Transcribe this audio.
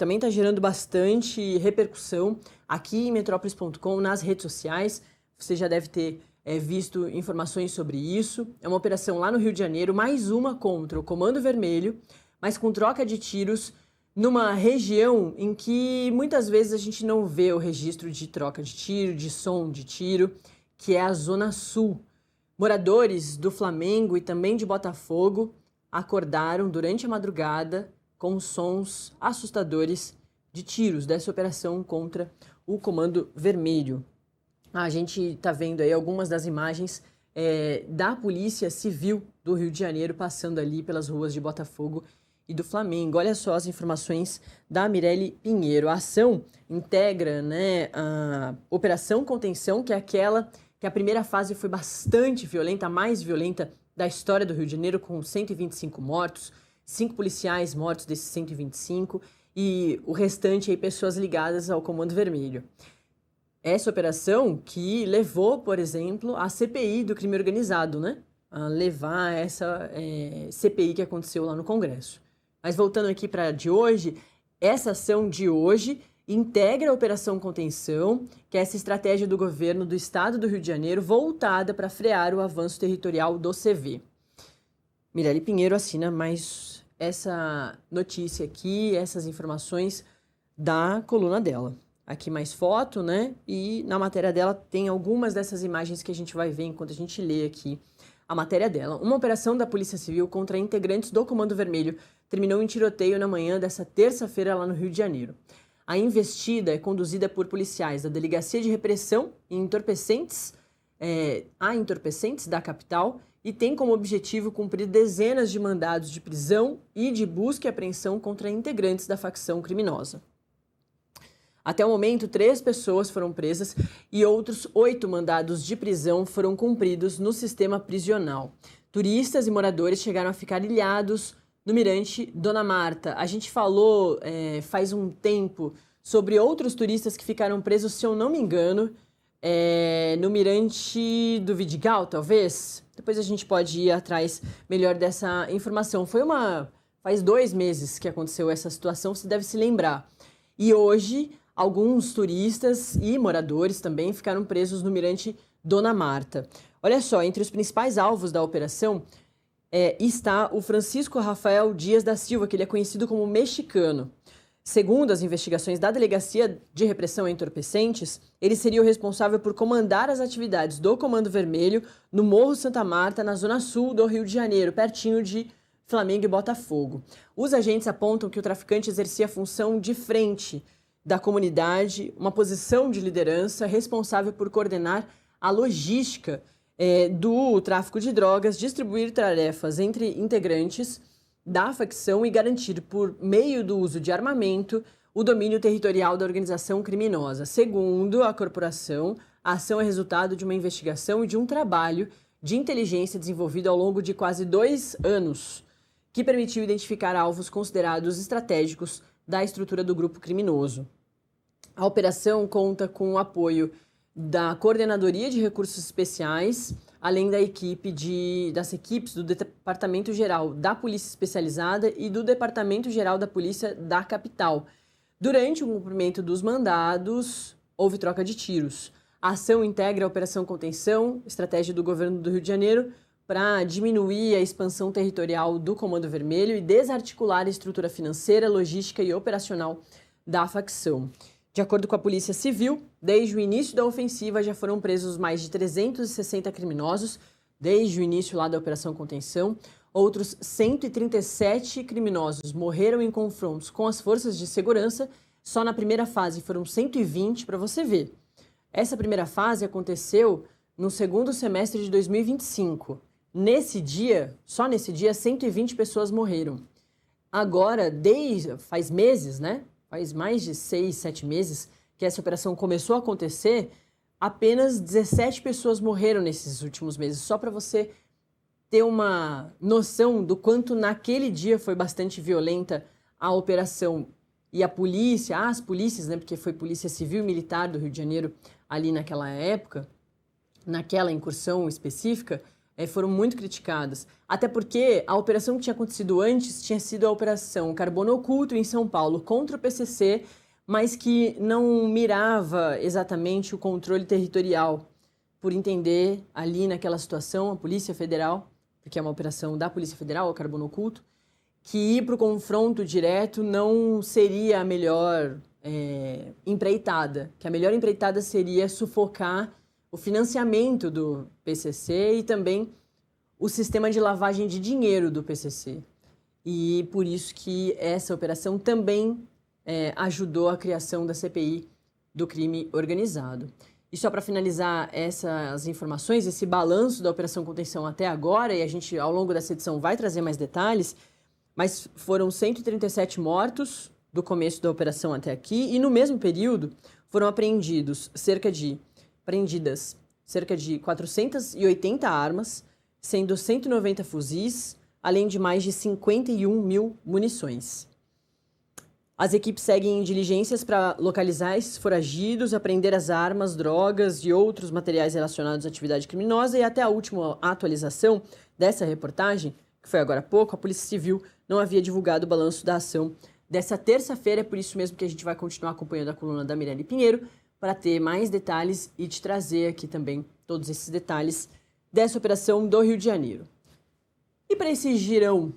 também está gerando bastante repercussão aqui em Metrópolis.com, nas redes sociais. Você já deve ter visto informações sobre isso. É uma operação lá no Rio de Janeiro, mais uma contra o Comando Vermelho, mas com troca de tiros numa região em que muitas vezes a gente não vê o registro de troca de tiro, de som de tiro, que é a Zona Sul. Moradores do Flamengo e também de Botafogo acordaram durante a madrugada com sons assustadores de tiros dessa operação contra o Comando Vermelho. A gente está vendo aí algumas das imagens da Polícia Civil do Rio de Janeiro passando ali pelas ruas de Botafogo e do Flamengo. Olha só as informações da Mirelle Pinheiro. A ação integra, a Operação Contenção, que é aquela que a primeira fase foi bastante violenta, a mais violenta da história do Rio de Janeiro, com 125 mortos, 5 policiais mortos desses 125 e o restante aí pessoas ligadas ao Comando Vermelho. Essa operação que levou, por exemplo, a CPI do crime organizado, a levar essa CPI que aconteceu lá no Congresso. Mas voltando aqui para de hoje, essa ação de hoje integra a Operação Contenção, que é essa estratégia do governo do estado do Rio de Janeiro voltada para frear o avanço territorial do CV. Mirelle Pinheiro assina mais essa notícia aqui, essas informações da coluna dela. Aqui mais foto, E na matéria dela tem algumas dessas imagens que a gente vai ver enquanto a gente lê aqui a matéria dela. Uma operação da Polícia Civil contra integrantes do Comando Vermelho terminou em tiroteio na manhã dessa terça-feira lá no Rio de Janeiro. A investida é conduzida por policiais da Delegacia de Repressão e Entorpecentes, entorpecentes da capital e tem como objetivo cumprir dezenas de mandados de prisão e de busca e apreensão contra integrantes da facção criminosa. Até o momento, 3 pessoas foram presas e outros 8 mandados de prisão foram cumpridos no sistema prisional. Turistas e moradores chegaram a ficar ilhados no Mirante Dona Marta. A gente falou faz um tempo sobre outros turistas que ficaram presos, se eu não me engano, no Mirante do Vidigal, talvez. Depois a gente pode ir atrás melhor dessa informação. Faz 2 meses que aconteceu essa situação, você deve se lembrar. E hoje, alguns turistas e moradores também ficaram presos no Mirante Dona Marta. Olha só, entre os principais alvos da operação está o Francisco Rafael Dias da Silva, que ele é conhecido como mexicano. Segundo as investigações da Delegacia de Repressão a Entorpecentes, ele seria o responsável por comandar as atividades do Comando Vermelho no Morro Santa Marta, na zona sul do Rio de Janeiro, pertinho de Flamengo e Botafogo. Os agentes apontam que o traficante exercia a função de frente da comunidade, uma posição de liderança responsável por coordenar a logística do tráfico de drogas, distribuir tarefas entre integrantes da facção e garantir, por meio do uso de armamento, o domínio territorial da organização criminosa. Segundo a corporação, a ação é resultado de uma investigação e de um trabalho de inteligência desenvolvido ao longo de quase 2 anos, que permitiu identificar alvos considerados estratégicos da estrutura do grupo criminoso. A operação conta com o apoio da Coordenadoria de Recursos Especiais, além das equipes do Departamento Geral da Polícia Especializada e do Departamento Geral da Polícia da Capital. Durante o cumprimento dos mandados, houve troca de tiros. A ação integra a Operação Contenção, estratégia do governo do Rio de Janeiro, para diminuir a expansão territorial do Comando Vermelho e desarticular a estrutura financeira, logística e operacional da facção. De acordo com a Polícia Civil, desde o início da ofensiva já foram presos mais de 360 criminosos, desde o início lá da Operação Contenção. Outros 137 criminosos morreram em confrontos com as forças de segurança. Só na primeira fase foram 120, para você ver. Essa primeira fase aconteceu no segundo semestre de 2025. Só nesse dia, 120 pessoas morreram. Agora, faz meses, Faz mais de 6, 7 meses que essa operação começou a acontecer, apenas 17 pessoas morreram nesses últimos meses. Só para você ter uma noção do quanto naquele dia foi bastante violenta a operação. E as polícias, porque foi Polícia Civil e Militar do Rio de Janeiro ali naquela época, naquela incursão específica, foram muito criticadas. Até porque a operação que tinha acontecido antes tinha sido a Operação Carbono Oculto em São Paulo contra o PCC, mas que não mirava exatamente o controle territorial. Por entender ali naquela situação, a Polícia Federal, porque é uma operação da Polícia Federal, o Carbono Oculto, que ir para o confronto direto não seria a melhor empreitada, que a melhor empreitada seria sufocar o financiamento do PCC e também o sistema de lavagem de dinheiro do PCC. E por isso que essa operação também ajudou a criação da CPI do crime organizado. E só para finalizar essas informações, esse balanço da Operação Contenção até agora, e a gente ao longo dessa edição vai trazer mais detalhes, mas foram 137 mortos do começo da operação até aqui, e no mesmo período foram apreendidas cerca de 480 armas, sendo 190 fuzis, além de mais de 51 mil munições. As equipes seguem diligências para localizar esses foragidos, apreender as armas, drogas e outros materiais relacionados à atividade criminosa, e até a última atualização dessa reportagem, que foi agora há pouco, a Polícia Civil não havia divulgado o balanço da ação dessa terça-feira. É por isso mesmo que a gente vai continuar acompanhando a coluna da Mirelle Pinheiro para ter mais detalhes e te trazer aqui também todos esses detalhes dessa operação do Rio de Janeiro. E para esse girão